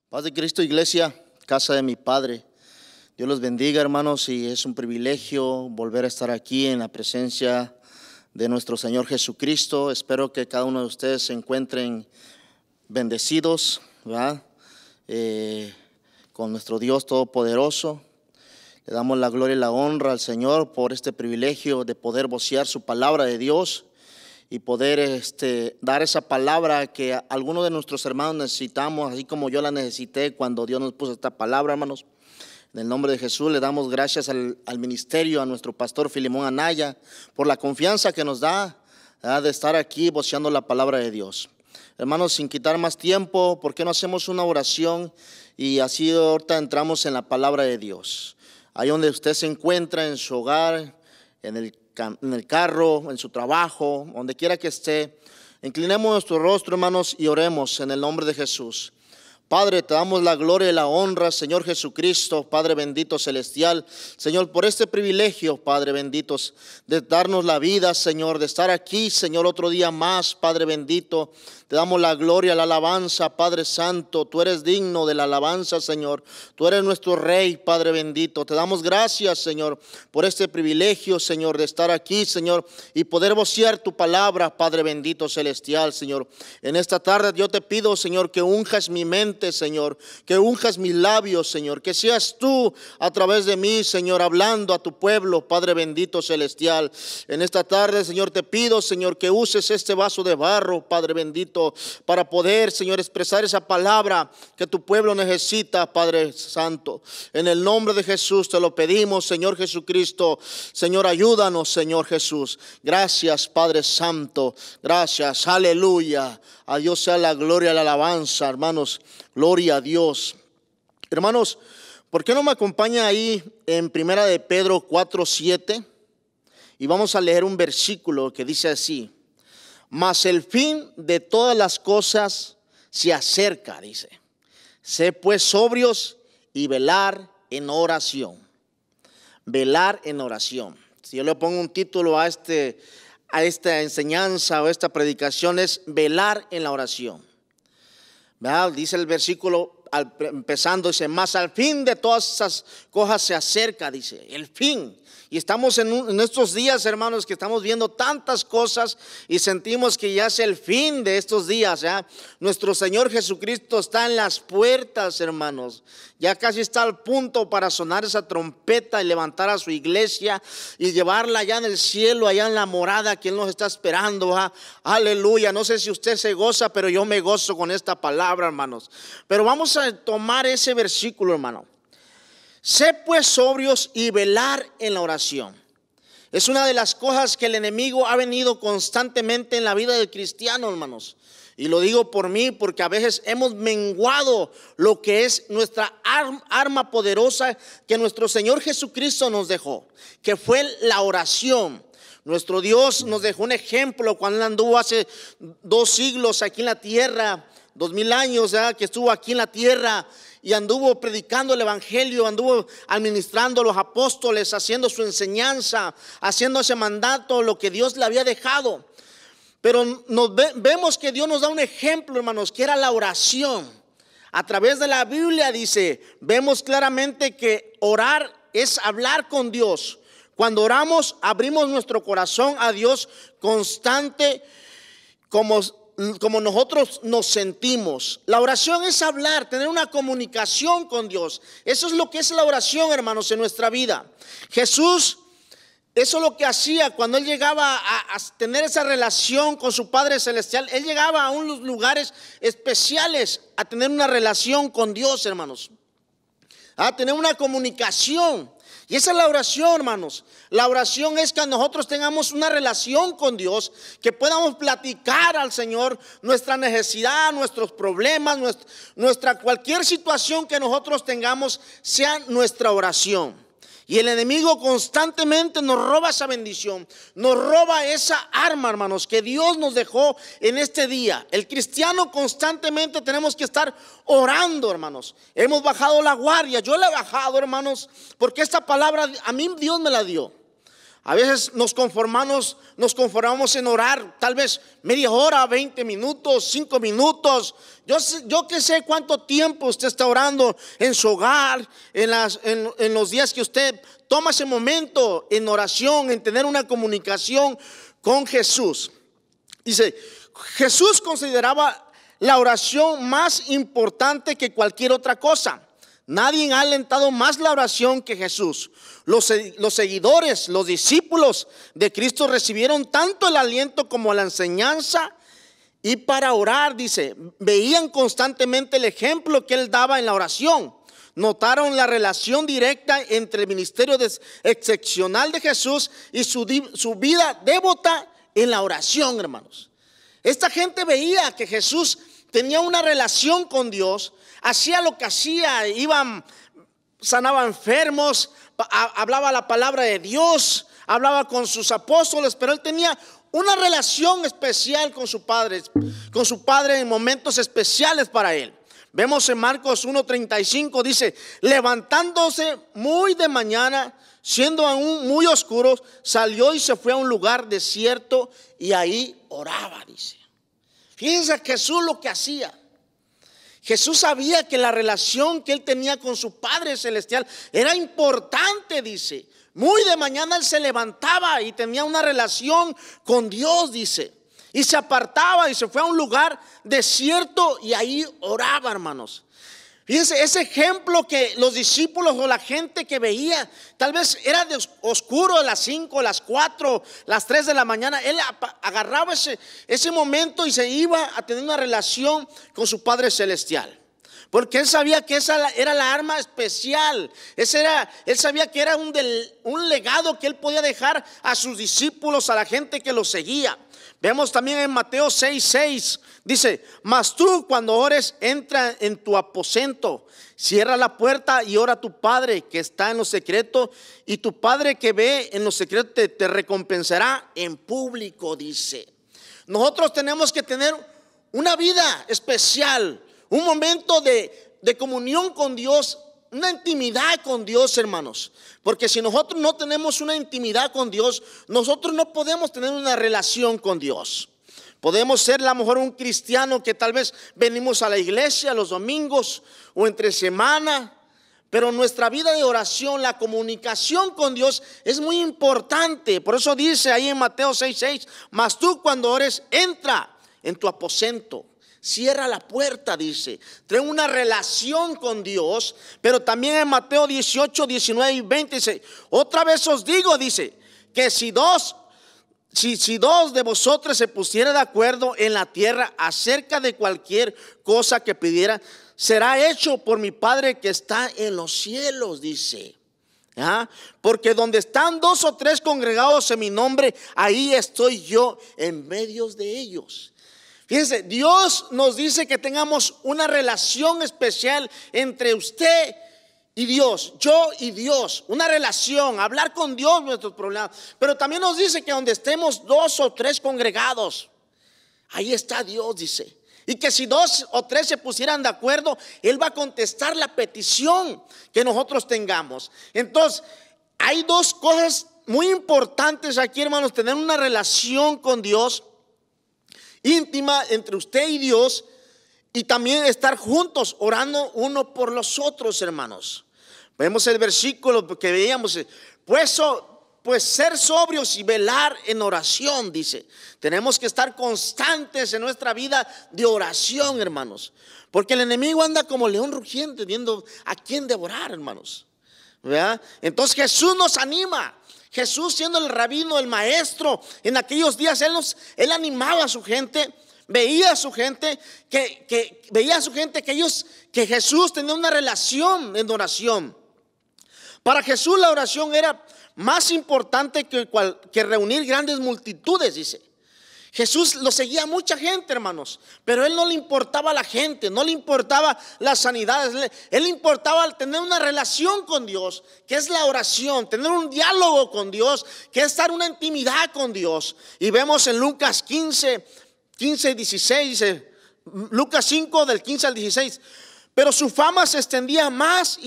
Paz de Cristo, iglesia, casa de mi Padre. Dios los bendiga, hermanos, y es un privilegio volver a estar aquí en la presencia de nuestro Señor Jesucristo. Espero que cada uno de ustedes se encuentren bendecidos, ¿verdad? Con nuestro Dios Todopoderoso. Le damos la gloria y la honra al Señor por este privilegio de poder vocear su palabra de Dios y poder dar esa palabra que algunos de nuestros hermanos necesitamos, así como yo la necesité cuando Dios nos puso esta palabra, hermanos. En el nombre de Jesús le damos gracias al ministerio, a nuestro pastor Filemón Anaya, por la confianza que nos da, ¿verdad?, de estar aquí voceando la palabra de Dios. Hermanos, sin quitar más tiempo, ¿por qué no hacemos una oración? Y así ahorita entramos en la palabra de Dios. Ahí donde usted se encuentra, en su hogar, en el carro, en su trabajo, donde quiera que esté, inclinemos nuestro rostro, hermanos, y oremos en el nombre de Jesús. Padre, te damos la gloria y la honra, Señor Jesucristo, Padre bendito celestial, Señor, por este privilegio, Padre bendito, de darnos la vida, Señor, de estar aquí, Señor, otro día más, Padre bendito. Te damos la gloria, la alabanza, Padre Santo. Tú eres digno de la alabanza, Señor. Tú eres nuestro Rey, Padre bendito. Te damos gracias, Señor, por este privilegio, Señor, de estar aquí, Señor, y poder vocear tu palabra, Padre bendito celestial, Señor. En esta tarde yo te pido, Señor, que unjas mi mente, Señor, que unjas mis labios, Señor, que seas tú a través de mí, Señor, hablando a tu pueblo, Padre bendito celestial. En esta tarde, Señor, te pido, Señor, que uses este vaso de barro, Padre bendito, para poder, Señor, expresar esa palabra que tu pueblo necesita, Padre Santo. En el nombre de Jesús te lo pedimos, Señor Jesucristo. Señor, ayúdanos, Señor Jesús. Gracias, Padre Santo. Gracias, aleluya. A Dios sea la gloria y la alabanza, hermanos. Gloria a Dios. Hermanos, ¿por qué no me acompaña ahí en Primera de Pedro 4:7? Y vamos a leer un versículo que dice así: mas el fin de todas las cosas se acerca, dice. Sé pues sobrios y velar en oración. Velar en oración. Si yo le pongo un título a esta enseñanza o esta predicación, es velar en la oración. ¿Verdad? Dice el versículo empezando, dice, mas al fin de todas esas cosas se acerca, dice, el fin. Y estamos en estos días, hermanos, que estamos viendo tantas cosas y sentimos que ya es el fin de estos días, ¿ya? Nuestro Señor Jesucristo está en las puertas, hermanos. Ya casi está al punto para sonar esa trompeta y levantar a su iglesia y llevarla allá en el cielo, allá en la morada que Él nos está esperando, ¿ja? Aleluya. No sé si usted se goza, pero yo me gozo con esta palabra, hermanos. Pero vamos a tomar ese versículo, hermano. Sé pues sobrios y velar en la oración. Es una de las cosas que el enemigo ha venido constantemente en la vida del cristiano, hermanos. Y lo digo por mí, porque a veces hemos menguado lo que es nuestra arma poderosa que nuestro Señor Jesucristo nos dejó, que fue la oración. Nuestro Dios nos dejó un ejemplo cuando Él anduvo hace 2 siglos aquí en la tierra, 2000 años, ¿verdad?, que estuvo aquí en la tierra. Y anduvo predicando el evangelio, anduvo administrando a los apóstoles, haciendo su enseñanza, haciendo ese mandato, lo que Dios le había dejado. Pero vemos que Dios nos da un ejemplo, hermanos, que era la oración. A través de la Biblia dice, vemos claramente que orar es hablar con Dios. Cuando oramos, abrimos nuestro corazón a Dios constante, como nosotros nos sentimos. La oración es hablar, tener una comunicación con Dios. Eso es lo que es la oración, hermanos, en nuestra vida. Jesús, eso es lo que hacía cuando Él llegaba a tener esa relación con su Padre Celestial. Él llegaba a unos lugares especiales a tener una relación con Dios, hermanos, a tener una comunicación. Y esa es la oración, hermanos. La oración es que nosotros tengamos una relación con Dios, que podamos platicar al Señor nuestra necesidad, nuestros problemas, nuestra cualquier situación que nosotros tengamos, sea nuestra oración. Y el enemigo constantemente nos roba esa bendición, nos roba esa arma, hermanos, que Dios nos dejó en este día. El cristiano constantemente tenemos que estar orando, hermanos. Hemos bajado la guardia, yo la he bajado, hermanos, porque esta palabra a mí Dios me la dio. A veces nos conformamos en orar tal vez media hora, 20 minutos, 5 minutos. Yo que sé cuánto tiempo usted está orando en su hogar, en los días que usted toma ese momento en oración, en tener una comunicación con Jesús. Dice, Jesús consideraba la oración más importante que cualquier otra cosa. Nadie ha alentado más la oración que Jesús. Los seguidores, los discípulos de Cristo recibieron tanto el aliento como la enseñanza. Y para orar, dice, veían constantemente el ejemplo que él daba en la oración. Notaron la relación directa entre el ministerio excepcional de Jesús y su vida devota en la oración, hermanos. Esta gente veía que Jesús tenía una relación con Dios, hacía lo que hacía, sanaba enfermos, hablaba la palabra de Dios, hablaba con sus apóstoles, pero él tenía una relación especial con su Padre en momentos especiales para él. Vemos en Marcos 1:35, dice, levantándose muy de mañana, siendo aún muy oscuro, salió y se fue a un lugar desierto y ahí oraba, dice. Fíjense Jesús lo que hacía. Jesús sabía que la relación que él tenía con su Padre Celestial era importante, dice. Muy de mañana él se levantaba y tenía una relación con Dios, dice. Y se apartaba y se fue a un lugar desierto y ahí oraba, hermanos. Fíjense, ese ejemplo que los discípulos o la gente que veía, tal vez era de oscuro a las 5, las 4, las 3 de la mañana. Él agarraba ese momento y se iba a tener una relación con su Padre Celestial. Porque él sabía que esa era la arma especial. Él sabía que era un legado que él podía dejar a sus discípulos, a la gente que lo seguía. Vemos también en Mateo 6:6, dice, mas tú cuando ores, entra en tu aposento, cierra la puerta y ora a tu Padre que está en lo secreto, y tu Padre que ve en lo secreto te recompensará en público, dice. Nosotros tenemos que tener una vida especial, un momento de comunión con Dios, una intimidad con Dios, hermanos. Porque si nosotros no tenemos una intimidad con Dios, nosotros no podemos tener una relación con Dios. Podemos ser a lo mejor un cristiano que tal vez venimos a la iglesia los domingos o entre semana, pero nuestra vida de oración, la comunicación con Dios es muy importante. Por eso dice ahí en Mateo 6:6, mas tú cuando ores, entra en tu aposento, cierra la puerta, dice. Trae una relación con Dios. Pero también en Mateo 18, 19 y 20 dice, otra vez os digo, dice, que si dos de vosotros se pusieran de acuerdo en la tierra acerca de cualquier cosa que pidiera, será hecho por mi Padre que está en los cielos, dice. Porque donde están 2 o 3 congregados en mi nombre, ahí estoy yo en medio de ellos. Fíjense, Dios nos dice que tengamos una relación especial entre usted y Dios, yo y Dios, una relación, hablar con Dios nuestros problemas. Pero también nos dice que donde estemos 2 o 3 congregados, ahí está Dios, dice. Y que si 2 o 3 se pusieran de acuerdo, Él va a contestar la petición que nosotros tengamos. Entonces, hay 2 cosas muy importantes aquí, hermanos: tener una relación con Dios íntima entre usted y Dios, y también estar juntos orando uno por los otros, hermanos. Vemos el versículo que veíamos, pues ser sobrios y velar en oración, dice. Tenemos que estar constantes en nuestra vida de oración, hermanos, porque el enemigo anda como león rugiente viendo a quién devorar, hermanos, ¿verdad? Entonces Jesús nos anima. Jesús, siendo el rabino, el maestro, en aquellos días él animaba a su gente, veía a su gente que Jesús tenía una relación en oración. Para Jesús la oración era más importante que reunir grandes multitudes, dice. Jesús lo seguía mucha gente, hermanos, pero él no le importaba la gente, no le importaba las sanidades. Él le importaba tener una relación con Dios, que es la oración, tener un diálogo con Dios, que es estar una intimidad con Dios. Y vemos en Lucas 15 y 16, dice, Lucas 5 del 15 al 16, pero su fama se extendía más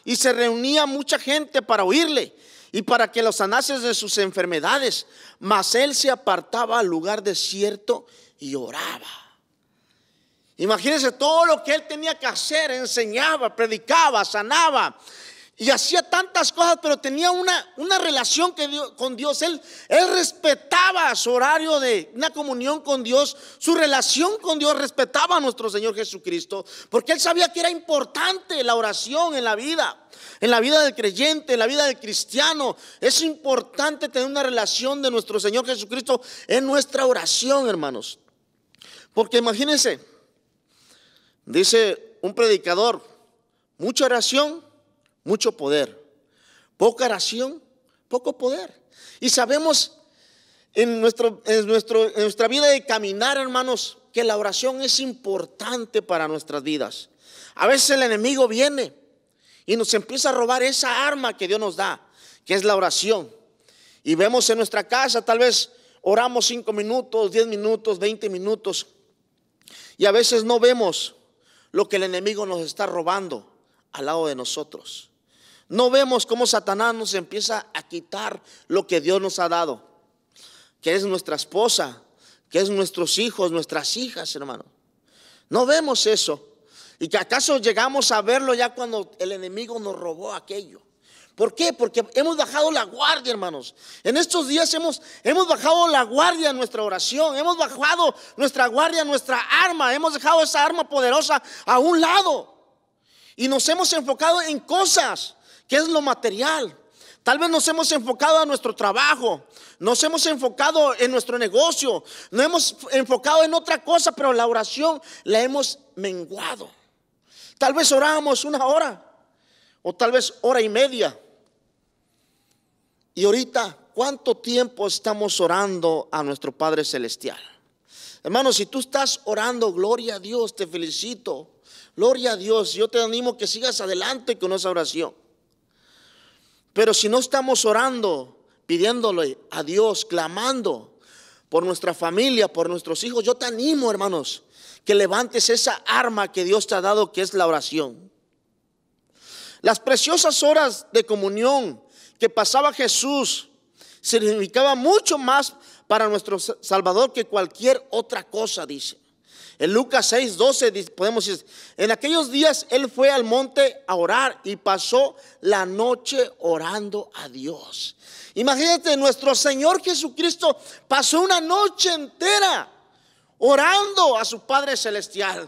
y se reunía mucha gente para oírle. y para que los sanases de sus enfermedades. Mas él se apartaba al lugar desierto y oraba. Imagínense todo lo que él tenía que hacer. Enseñaba, predicaba, sanaba y hacía tantas cosas, pero tenía una relación con Dios. Él respetaba su horario de una comunión con Dios, su relación con Dios. Respetaba a nuestro Señor Jesucristo, porque él sabía que era importante la oración en la vida del creyente, en la vida del cristiano. Es importante tener una relación de nuestro Señor Jesucristo en nuestra oración, hermanos. Porque imagínense, dice un predicador: mucha oración, mucho poder; poca oración, poco poder. Y sabemos en nuestra vida de caminar, hermanos, que la oración es importante para nuestras vidas. A veces el enemigo viene y nos empieza a robar esa arma que Dios nos da, que es la oración. Y vemos en nuestra casa, tal vez oramos 5 minutos, 10 minutos, 20 minutos, y a veces no vemos lo que el enemigo nos está robando al lado de nosotros. No vemos cómo Satanás nos empieza a quitar lo que Dios nos ha dado, que es nuestra esposa, que es nuestros hijos, nuestras hijas, hermano. No vemos eso. ¿Y que acaso llegamos a verlo ya cuando el enemigo nos robó aquello? ¿Por qué? Porque hemos bajado la guardia, hermanos. En estos días hemos bajado la guardia en nuestra oración. Hemos bajado nuestra guardia, nuestra arma. Hemos dejado esa arma poderosa a un lado y nos hemos enfocado en cosas que es lo material. Tal vez nos hemos enfocado en nuestro trabajo, nos hemos enfocado en nuestro negocio, nos hemos enfocado en otra cosa, pero la oración la hemos menguado. Tal vez orábamos 1 hora, o tal vez 1:30. Y ahorita, ¿cuánto tiempo estamos orando a nuestro Padre Celestial? Hermanos, si tú estás orando, gloria a Dios, te felicito. Gloria a Dios, yo te animo que sigas adelante con esa oración. Pero si no estamos orando, pidiéndole a Dios, clamando por nuestra familia, por nuestros hijos, yo te animo, hermanos, que levantes esa arma que Dios te ha dado, que es la oración. Las preciosas horas de comunión que pasaba Jesús significaba mucho más para nuestro Salvador que cualquier otra cosa, dice. En Lucas 6:12 podemos decir: en aquellos días él fue al monte a orar y pasó la noche orando a Dios. Imagínate, nuestro Señor Jesucristo pasó una noche entera orando a su Padre Celestial.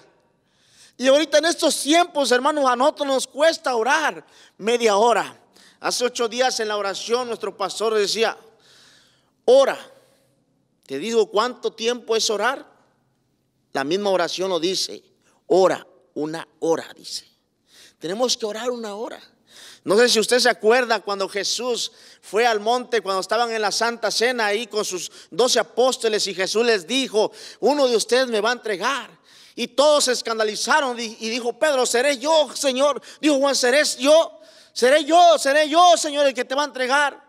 Y ahorita en estos tiempos, hermanos, a nosotros nos cuesta orar media hora. Hace 8 días en la oración nuestro pastor decía: ora. Te digo cuánto tiempo es orar. La misma oración lo dice: ora 1 hora, dice. Tenemos que orar 1 hora. No sé si usted se acuerda cuando Jesús fue al monte, cuando estaban en la Santa Cena ahí con sus 12 apóstoles, y Jesús les dijo: uno de ustedes me va a entregar. Y todos se escandalizaron y dijo Pedro: seré yo, Señor. Dijo Juan: seré yo, Señor, el que te va a entregar.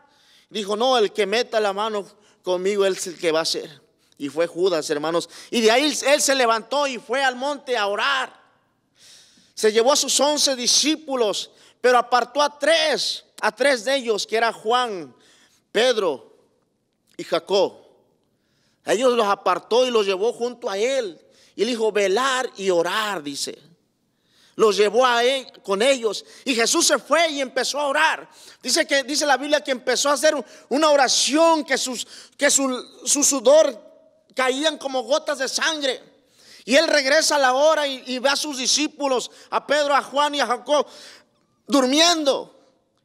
Dijo: no, el que meta la mano conmigo, él es el que va a ser. Y fue Judas, hermanos. Y de ahí él se levantó y fue al monte a orar. Se llevó a sus 11 discípulos, pero apartó a tres de ellos, que era Juan, Pedro y Jacob. A ellos los apartó y los llevó junto a él. Y le dijo: velar y orar, dice. Los llevó a él, con ellos. Y Jesús se fue y empezó a orar. Dice la Biblia que empezó a hacer una oración, que su sudor caían como gotas de sangre. Y él regresa a la hora y ve a sus discípulos, a Pedro, a Juan y a Jacob, durmiendo.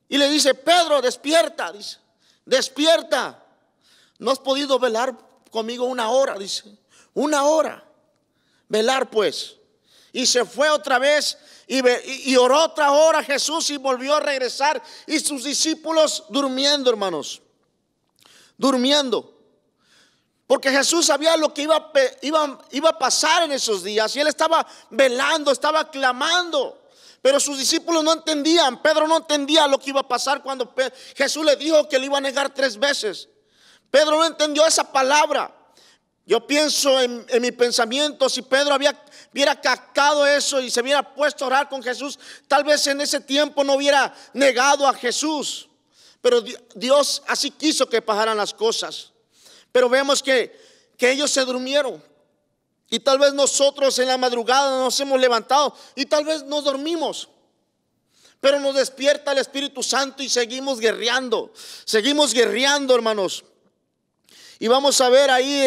Y le dice: Pedro, despierta, dice. Despierta. No has podido velar conmigo 1 hora, dice. 1 hora. Velar pues. Y se fue otra vez y oró otra hora Jesús, y volvió a regresar. Y sus discípulos durmiendo, hermanos. Durmiendo. Porque Jesús sabía lo que iba a pasar en esos días. Y él estaba velando, estaba clamando. Pero sus discípulos no entendían. Pedro no entendía lo que iba a pasar cuando Jesús le dijo que le iba a negar 3 veces. Pedro no entendió esa palabra. Yo pienso en mi pensamiento, si Pedro hubiera captado eso y se hubiera puesto a orar con Jesús, tal vez en ese tiempo no hubiera negado a Jesús. Pero Dios así quiso que pasaran las cosas. Pero vemos que ellos se durmieron. Y tal vez nosotros en la madrugada nos hemos levantado y tal vez nos dormimos. Pero nos despierta el Espíritu Santo y seguimos guerreando. Seguimos guerreando, hermanos. Y vamos a ver ahí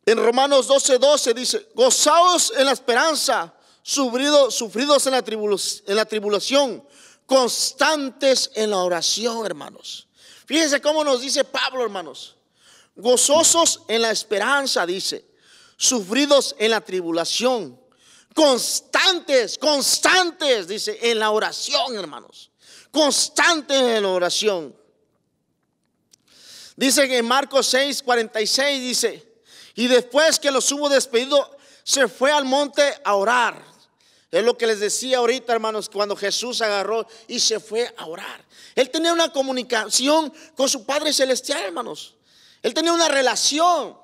en Romanos 12:12 dice: gozaos en la esperanza, sufridos en la tribulación, constantes en la oración, hermanos. Fíjense cómo nos dice Pablo, hermanos. Gozosos en la esperanza, dice, sufridos en la tribulación, constantes, dice, en la oración, hermanos. Constantes en la oración. Dice que en Marcos 6:46 dice: y después que los hubo despedido, se fue al monte a orar. Es lo que les decía ahorita, hermanos, cuando Jesús agarró y se fue a orar. Él tenía una comunicación con su Padre Celestial, hermanos. Él tenía una relación.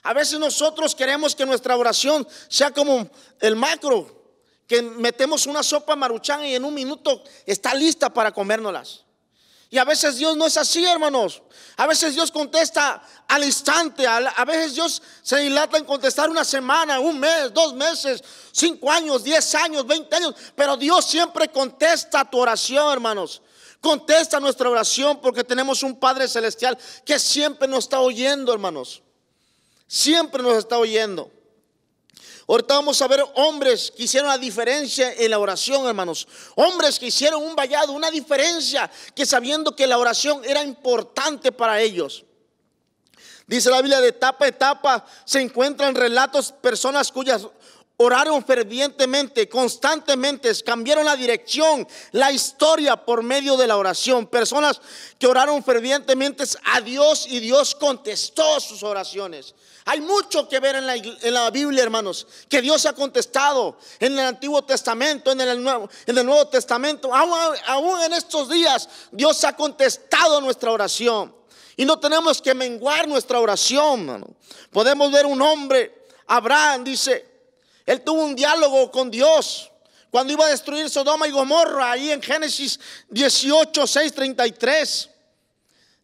A veces nosotros queremos que nuestra oración sea como el macro, que metemos una sopa Maruchan y en un minuto está lista para comérnoslas. Y a veces Dios no es así, hermanos. A veces Dios contesta al instante. A veces Dios se dilata en contestar una semana, un mes, 2 meses, 5 años, 10 años, 20 años. Pero Dios siempre contesta tu oración, hermanos. Contesta nuestra oración porque tenemos un Padre Celestial que siempre nos está oyendo, hermanos. Siempre nos está oyendo. Ahorita vamos a ver hombres que hicieron la diferencia en la oración, hermanos. Hombres que hicieron un vallado, una diferencia, que sabiendo que la oración era importante para ellos. Dice la Biblia, de etapa a etapa se encuentran relatos, personas cuyas oraron fervientemente, constantemente, cambiaron la dirección, la historia por medio de la oración. Personas que oraron fervientemente a Dios y Dios contestó sus oraciones. Hay mucho que ver en la Biblia, hermanos, que Dios ha contestado en el Antiguo Testamento, en el Nuevo Testamento. Aún en estos días Dios ha contestado nuestra oración. Y no tenemos que menguar nuestra oración, hermano. Podemos ver un hombre, Abraham, dice, él tuvo un diálogo con Dios cuando iba a destruir Sodoma y Gomorra, ahí en Génesis 18:6-33.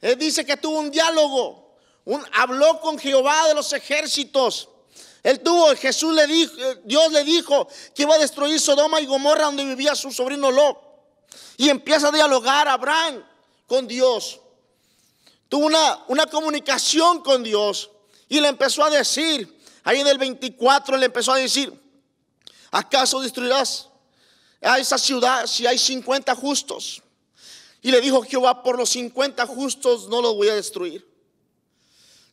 Él dice que tuvo un diálogo. Habló con Jehová de los ejércitos. Dios le dijo que iba a destruir Sodoma y Gomorra, donde vivía su sobrino Lot. Y empieza a dialogar Abraham con Dios. Tuvo una comunicación con Dios y le empezó a decir, ahí en el 24 le empezó a decir: ¿acaso destruirás a esa ciudad si hay 50 justos? Y le dijo Jehová: por los 50 justos no los voy a destruir.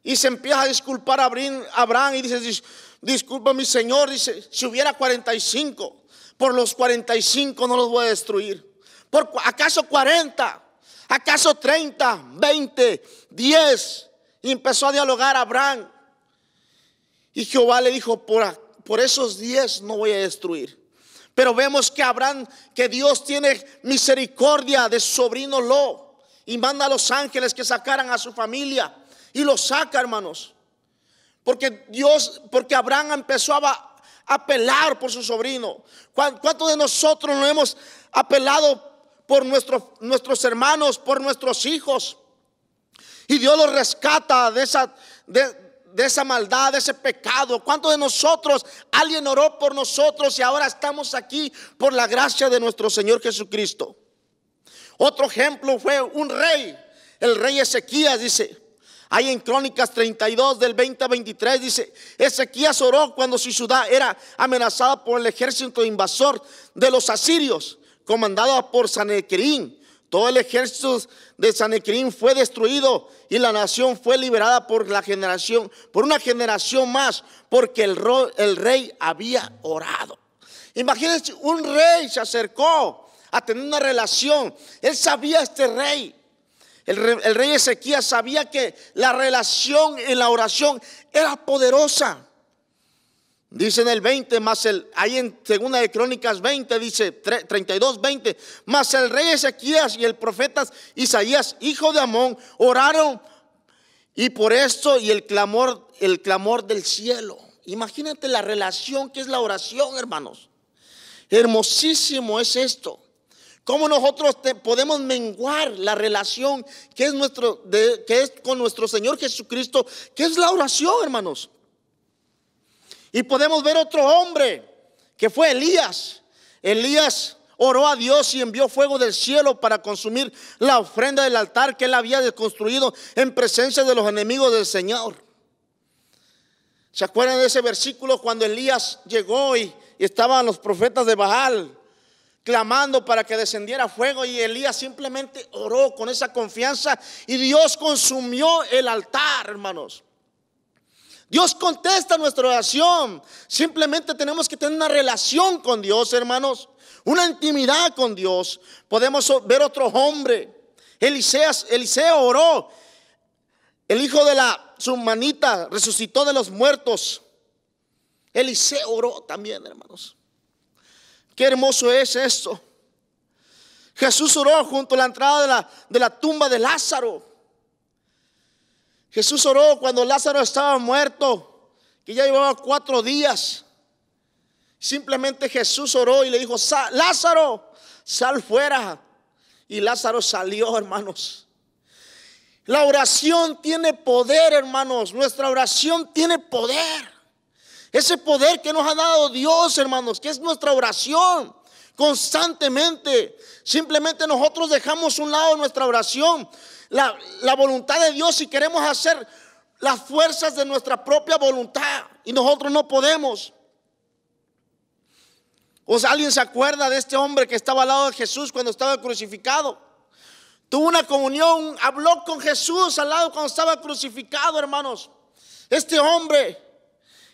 Y se empieza a disculpar a Abraham y dice: disculpa mi Señor, dice, si hubiera 45, por los 45 no los voy a destruir. ¿Acaso 40? ¿Acaso 30? 20, 10. Y empezó a dialogar Abraham. Y Jehová le dijo: por esos 10 no voy a destruir. Pero vemos que Dios tiene misericordia de su sobrino Lot y manda a los ángeles que sacaran a su familia. Y lo saca, hermanos, porque Abraham empezó a apelar por su sobrino. ¿Cuántos de nosotros no hemos apelado por nuestros hermanos, por nuestros hijos? Y Dios los rescata de esa maldad, de ese pecado. ¿Cuántos de nosotros, alguien oró por nosotros y ahora estamos aquí por la gracia de nuestro Señor Jesucristo? Otro ejemplo fue un rey, el rey Ezequías, dice. Ahí en Crónicas 32 del 20 a 23 dice: Ezequías oró cuando su ciudad era amenazada por el ejército invasor de los asirios, comandado por Sanherib. Todo el ejército de Sanherib fue destruido y la nación fue liberada por una generación más, porque el rey había orado. Imagínense, un rey se acercó a tener una relación. Él sabía, este rey, el rey Ezequías sabía que la relación en la oración era poderosa. Dice en el 20, ahí en segunda de Crónicas 20, dice 32, 20, mas el rey Ezequías y el profeta Isaías, hijo de Amón, oraron, y por esto y el clamor del cielo. Imagínate la relación que es la oración, hermanos. Hermosísimo es esto. cómo nosotros podemos menguar la relación que es con nuestro Señor Jesucristo, que es la oración, hermanos. Y podemos ver otro hombre que fue Elías. Elías oró a Dios y envió fuego del cielo para consumir la ofrenda del altar que él había construido en presencia de los enemigos del Señor. ¿Se acuerdan de ese versículo cuando Elías llegó y estaban los profetas de Baal clamando para que descendiera fuego, y Elías simplemente oró con esa confianza y Dios consumió el altar, hermanos? Dios contesta nuestra oración. Simplemente tenemos que tener una relación con Dios, hermanos, una intimidad con Dios. Podemos ver otro hombre, Eliseo oró. El hijo de la Sumanita resucitó de los muertos. Eliseo oró también, hermanos. Qué hermoso es esto. Jesús oró junto a la entrada de la tumba de Lázaro. Jesús oró cuando Lázaro estaba muerto, que ya llevaba 4 días. Simplemente Jesús oró y le dijo: Lázaro, sal fuera. Y Lázaro salió, hermanos. La oración tiene poder, hermanos. Nuestra oración tiene poder. Ese poder que nos ha dado Dios, hermanos, que es nuestra oración constantemente. Simplemente nosotros dejamos a un lado nuestra oración, la voluntad de Dios, y queremos hacer las fuerzas de nuestra propia voluntad, y nosotros no podemos. ¿O sea, alguien se acuerda de este hombre que estaba al lado de Jesús cuando estaba crucificado? Tuvo una comunión, habló con Jesús al lado cuando estaba crucificado, hermanos. Este hombre,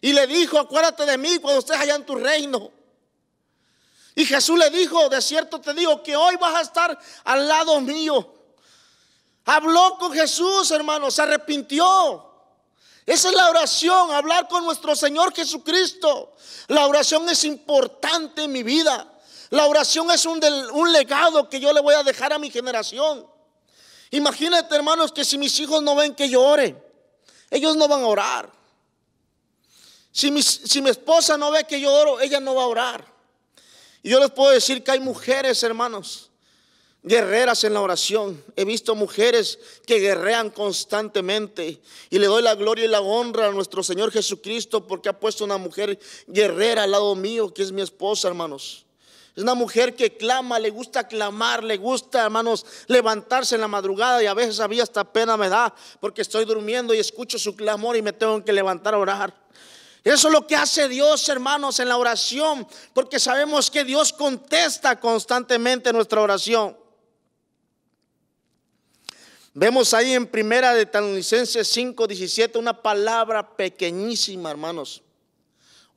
y le dijo: acuérdate de mí cuando estés allá en tu reino. Y Jesús le dijo: de cierto te digo que hoy vas a estar al lado mío. Habló con Jesús, hermanos, se arrepintió. Esa es la oración, hablar con nuestro Señor Jesucristo. La oración es importante en mi vida. La oración es un legado que yo le voy a dejar a mi generación. Imagínate, hermanos, que si mis hijos no ven que yo ore, ellos no van a orar. Si mi esposa no ve que yo oro, ella no va a orar. Y yo les puedo decir que hay mujeres, hermanos, guerreras en la oración. He visto mujeres que guerrean constantemente, y le doy la gloria y la honra a nuestro Señor Jesucristo porque ha puesto una mujer guerrera al lado mío, que es mi esposa, hermanos. Es una mujer que clama, le gusta clamar, le gusta, hermanos, levantarse en la madrugada, y a veces a mí hasta pena me da porque estoy durmiendo y escucho su clamor y me tengo que levantar a orar. Eso es lo que hace Dios, hermanos, en la oración, porque sabemos que Dios contesta constantemente nuestra oración. Vemos ahí en Primera de Tesalonicenses 5:17 una palabra pequeñísima, hermanos: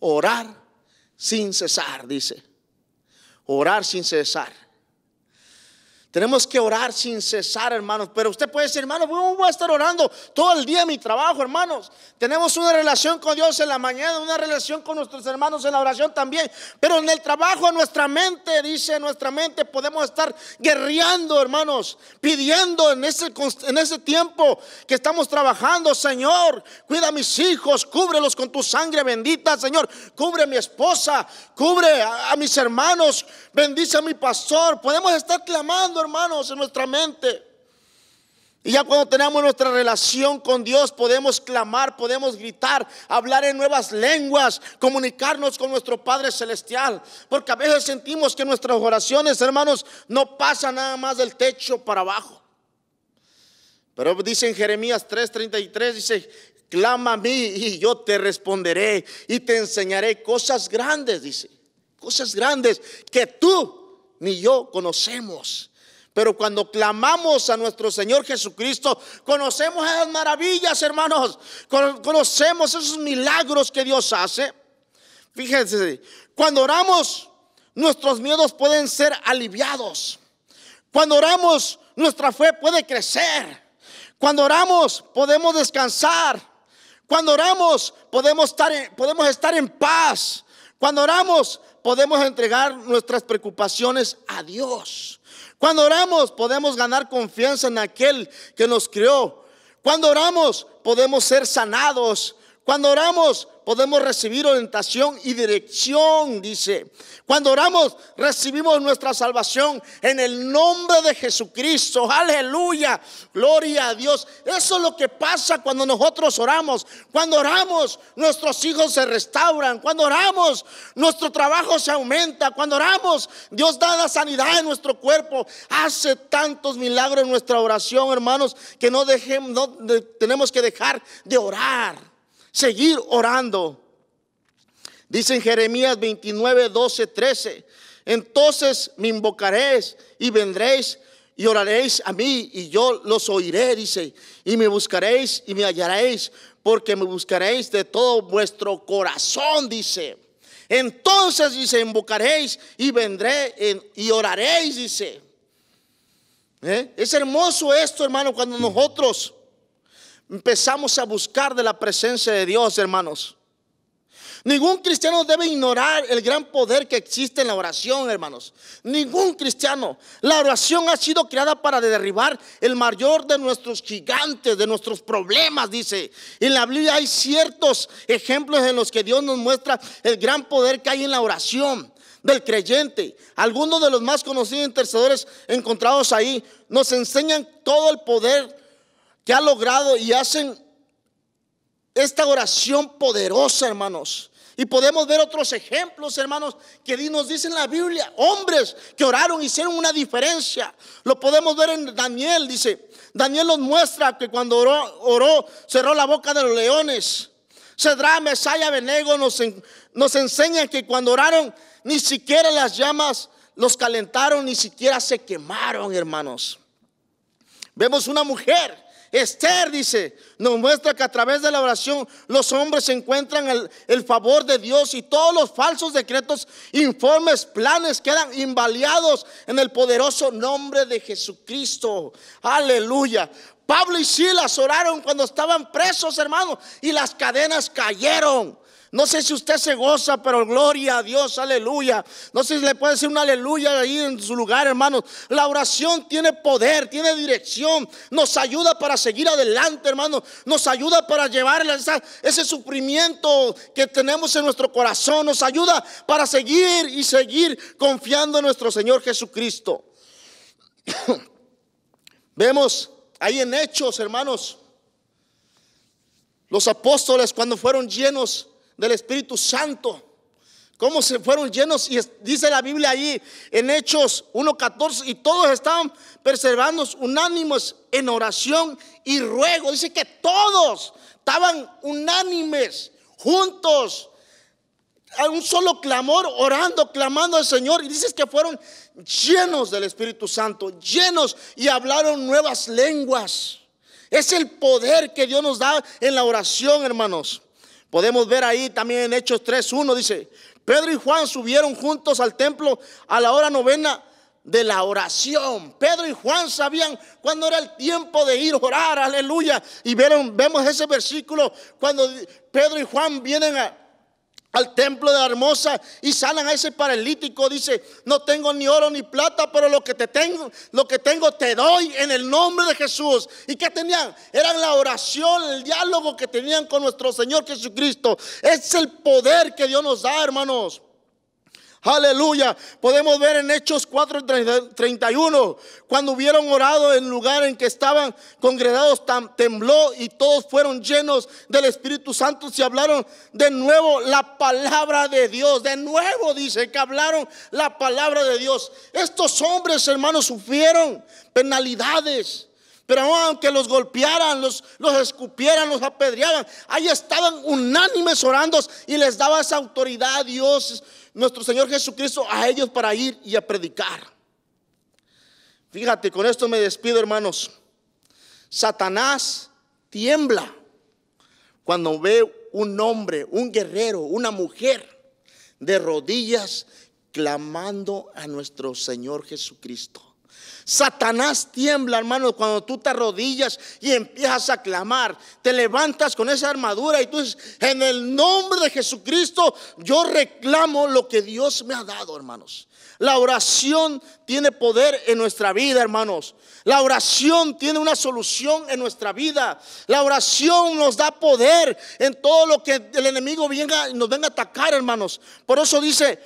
orar sin cesar, dice. Orar sin cesar. Tenemos que orar sin cesar, hermanos. Pero usted puede decir: hermano, ¿cómo voy a estar orando todo el día en mi trabajo, hermanos? Tenemos una relación con Dios en la mañana, una relación con nuestros hermanos en la oración también. Pero en el trabajo, en nuestra mente, dice, nuestra mente podemos estar guerreando, hermanos, pidiendo en ese tiempo que estamos trabajando: Señor, cuida a mis hijos, cúbrelos con tu sangre bendita. Señor, cubre a mi esposa, cubre a mis hermanos, bendice a mi pastor. Podemos estar clamando, hermanos, en nuestra mente. Y ya cuando tenemos nuestra relación con Dios, podemos clamar, podemos gritar, hablar en nuevas lenguas, comunicarnos con nuestro Padre Celestial. Porque a veces sentimos que nuestras oraciones, hermanos, no pasan nada más del techo para abajo. Pero dice en Jeremías 3:33, dice: clama a mí y yo te responderé y te enseñaré cosas grandes, dice, cosas grandes que tú ni yo conocemos. Pero cuando clamamos a nuestro Señor Jesucristo, conocemos esas maravillas, hermanos. Conocemos esos milagros que Dios hace. Fíjense, cuando oramos, nuestros miedos pueden ser aliviados. Cuando oramos, nuestra fe puede crecer. Cuando oramos, podemos descansar. Cuando oramos, podemos estar en paz. Cuando oramos, podemos entregar nuestras preocupaciones a Dios. Cuando oramos, podemos ganar confianza en aquel que nos creó. Cuando oramos, podemos ser sanados. Cuando oramos podemos recibir orientación y dirección, dice. Cuando oramos recibimos nuestra salvación en el nombre de Jesucristo. Aleluya, gloria a Dios. Eso es lo que pasa cuando nosotros oramos. Cuando oramos nuestros hijos se restauran. Cuando oramos nuestro trabajo se aumenta. Cuando oramos Dios da la sanidad en nuestro cuerpo. Hace tantos milagros en nuestra oración, hermanos, que no tenemos que dejar de orar. Seguir orando. Dice en Jeremías 29, 12, 13: entonces me invocaréis y vendréis y oraréis a mí y yo los oiré, dice, y me buscaréis y me hallaréis, porque me buscaréis de todo vuestro corazón, dice. Entonces, dice, invocaréis y vendré y oraréis, dice. Es hermoso esto, hermano, cuando nosotros empezamos a buscar de la presencia de Dios, hermanos. Ningún cristiano debe ignorar el gran poder que existe en la oración, hermanos. Ningún cristiano. La oración ha sido creada para derribar el mayor de nuestros gigantes, de nuestros problemas, dice. En la Biblia hay ciertos ejemplos en los que Dios nos muestra el gran poder que hay en la oración del creyente. Algunos de los más conocidos intercesores encontrados ahí nos enseñan todo el poder que ha logrado y hacen esta oración poderosa, hermanos. Y podemos ver otros ejemplos, hermanos, que nos dicen la Biblia. Hombres que oraron, hicieron una diferencia. Lo podemos ver en Daniel, dice. Daniel nos muestra que cuando oró, cerró la boca de los leones. Cedrá, Mesaya, Abednego nos enseña que cuando oraron, ni siquiera las llamas los calentaron, ni siquiera se quemaron, hermanos. Vemos una mujer, Esther, dice, nos muestra que a través de la oración los hombres encuentran el favor de Dios, y todos los falsos decretos, informes, planes quedan invalidados en el poderoso nombre de Jesucristo. Aleluya. Pablo y Silas oraron cuando estaban presos, hermanos, y las cadenas cayeron. No sé si usted se goza, pero gloria a Dios, aleluya. No sé si le puede decir un aleluya ahí en su lugar, hermanos. La oración tiene poder, tiene dirección. Nos ayuda para seguir adelante, hermanos. Nos ayuda para llevar ese sufrimiento que tenemos en nuestro corazón. Nos ayuda para seguir y seguir confiando en nuestro Señor Jesucristo. Vemos ahí en Hechos, hermanos, los apóstoles cuando fueron llenos del Espíritu Santo, cómo se fueron llenos. Y dice la Biblia ahí en Hechos 1:14: y todos estaban perseverando unánimes en oración y ruego. Dice que todos estaban unánimes, juntos, a un solo clamor, orando, clamando al Señor. Y dices que fueron llenos del Espíritu Santo, llenos, y hablaron nuevas lenguas. Es el poder que Dios nos da en la oración, hermanos. Podemos ver ahí también en Hechos 3:1, dice: Pedro y Juan subieron juntos al templo a la hora novena de la oración. Pedro y Juan sabían cuándo era el tiempo de ir a orar, aleluya. Y vemos ese versículo cuando Pedro y Juan vienen al templo de la Hermosa y sanan a ese paralítico. Dice: no tengo ni oro ni plata, pero lo que tengo te doy en el nombre de Jesús. ¿Y qué tenían? Eran la oración, el diálogo que tenían con nuestro Señor Jesucristo. Es el poder que Dios nos da, hermanos. Aleluya. Podemos ver en Hechos 4:31, cuando hubieron orado, en el lugar en que estaban congregados tembló, y todos fueron llenos del Espíritu Santo y hablaron de nuevo la palabra de Dios. De nuevo dice que hablaron la palabra de Dios. Estos hombres, hermanos, sufrieron penalidades, pero aunque los golpearan, los escupieran, los apedreaban, ahí estaban unánimes orando, y les daba esa autoridad a Dios, nuestro Señor Jesucristo, a ellos para ir y a predicar. Fíjate, con esto me despido, hermanos. Satanás tiembla cuando ve un hombre, un guerrero, una mujer de rodillas clamando a nuestro Señor Jesucristo. Satanás tiembla, hermano, cuando tú te arrodillas y empiezas a clamar. Te levantas con esa armadura y tú dices: en el nombre de Jesucristo yo reclamo lo que Dios me ha dado, hermanos. La oración tiene poder en nuestra vida, hermanos. La oración tiene una solución en nuestra vida. La oración nos da poder en todo lo que el enemigo nos venga a atacar, hermanos. Por eso dice: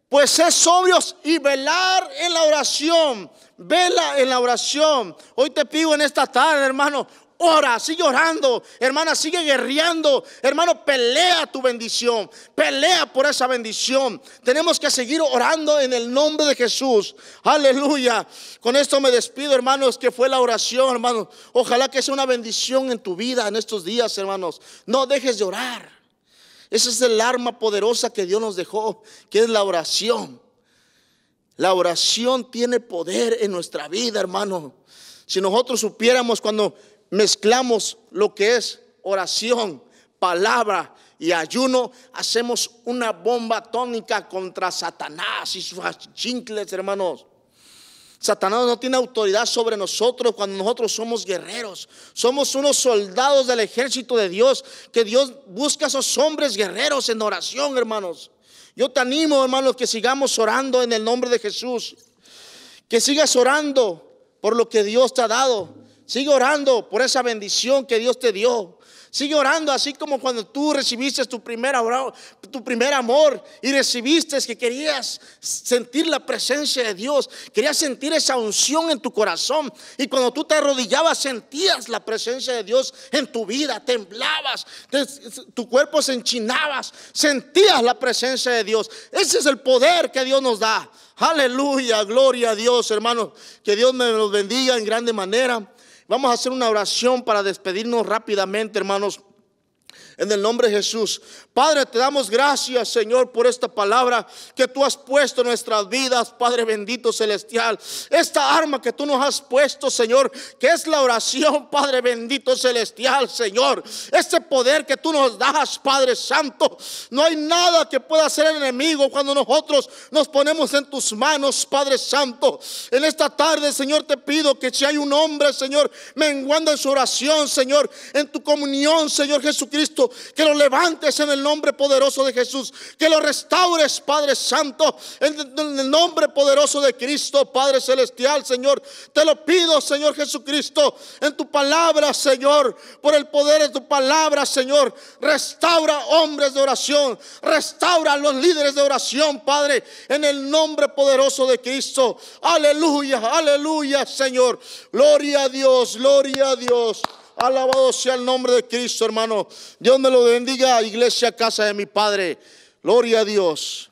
pues sed sobrios y velar en la oración. Vela en la oración. Hoy te pido en esta tarde, hermano, ora, sigue orando, hermana, sigue guerreando, hermano, pelea tu bendición, pelea por esa bendición. Tenemos que seguir orando en el nombre de Jesús. Aleluya. Con esto me despido, hermanos, que fue la oración, hermanos. Ojalá que sea una bendición en tu vida en estos días, hermanos. No dejes de orar. Esa es el arma poderosa que Dios nos dejó, que es la oración. La oración tiene poder en nuestra vida, hermano. Si nosotros supiéramos, cuando mezclamos lo que es oración, palabra y ayuno, hacemos una bomba atómica contra Satanás y sus achincles, hermanos. Satanás no tiene autoridad sobre nosotros cuando nosotros somos guerreros. Somos unos soldados del ejército de Dios, que Dios busca a esos hombres guerreros en oración, hermanos. Yo te animo, hermanos, que sigamos orando en el nombre de Jesús. Que sigas orando por lo que Dios te ha dado. Sigue orando por esa bendición que Dios te dio. Sigue orando, así como cuando tú recibiste tu primer amor y recibiste que querías sentir la presencia de Dios, querías sentir esa unción en tu corazón, y cuando tú te arrodillabas sentías la presencia de Dios en tu vida, temblabas, tu cuerpo se enchinaba, sentías la presencia de Dios. Ese es el poder que Dios nos da. Aleluya, gloria a Dios, hermanos. Que Dios me los bendiga en grande manera. Vamos a hacer una oración para despedirnos rápidamente, hermanos, en el nombre de Jesús. Padre, te damos gracias, Señor, por esta palabra que tú has puesto en nuestras vidas, Padre bendito celestial. Esta arma que tú nos has puesto, Señor, que es la oración, Padre bendito celestial, Señor. Este poder que tú nos das, Padre santo. No hay nada que pueda hacer el enemigo cuando nosotros nos ponemos en tus manos, Padre santo. En esta tarde, Señor, te pido que si hay un hombre, Señor, menguando en su oración, Señor, en tu comunión, Señor Jesucristo, que lo levantes en el nombre poderoso de Jesús, que lo restaures, Padre santo, en el nombre poderoso de Cristo, Padre celestial, Señor. Te lo pido, Señor Jesucristo, en tu palabra, Señor, por el poder de tu palabra, Señor. Restaura hombres de oración, restaura a los líderes de oración, Padre, en el nombre poderoso de Cristo. Aleluya, aleluya, Señor. Gloria a Dios, gloria a Dios. Alabado sea el nombre de Cristo, hermano. Dios me lo bendiga, iglesia, casa de mi Padre. Gloria a Dios.